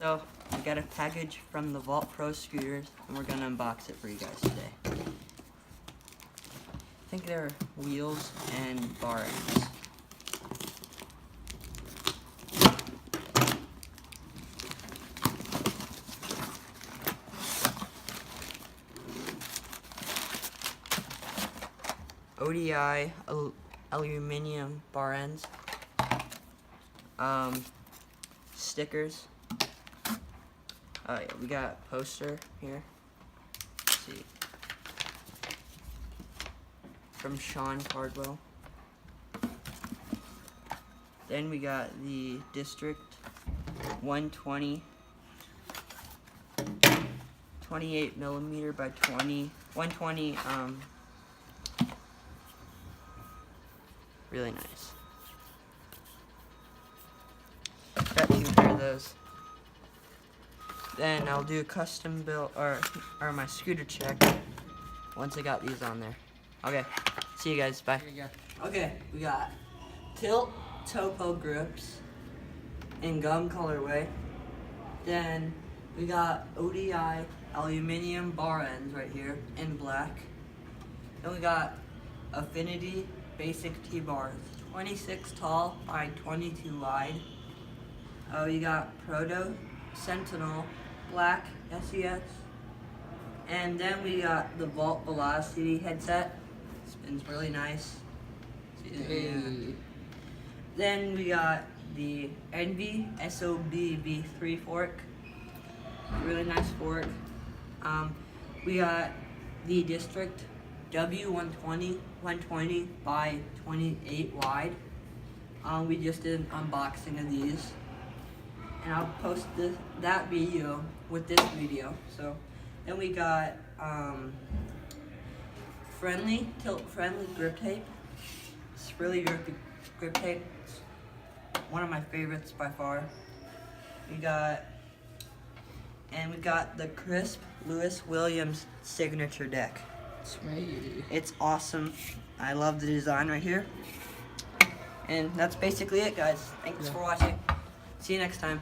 So, we got a package from the Vault Pro scooters, and we're gonna unbox it for you guys today. I think they're wheels and bar ends. ODI aluminum bar ends. Stickers. Yeah, we got a poster here. Let's see. From Sean Cardwell. Then we got the District 120 28 millimeter by 120 really nice. Got 2 pair of those. Then I'll do a custom build or my scooter check once I got these on there. Okay, see you guys. Bye. Here you go. Okay, we got Tilt Topo grips in gum colorway. Then we got ODI aluminum bar ends right here in black. Then we got Affinity basic T-bars, 26 tall by 22 wide. We got Proto Sentinel black SES. And then we got the Vault Velocity headset. Spins really nice. Hey. Then we got the Envy SOB V3 fork. Really nice fork. We got the District W120 120 by 28 wide. We just did an unboxing of these, and I'll post that video with this video. So then we got Tilt Friendly grip tape. It's really grippy grip tape. It's one of my favorites by far. We got the crisp Lewis Williams signature deck. Sweet. It's awesome. I love the design right here. And that's basically it, guys. Thanks for watching. See you next time.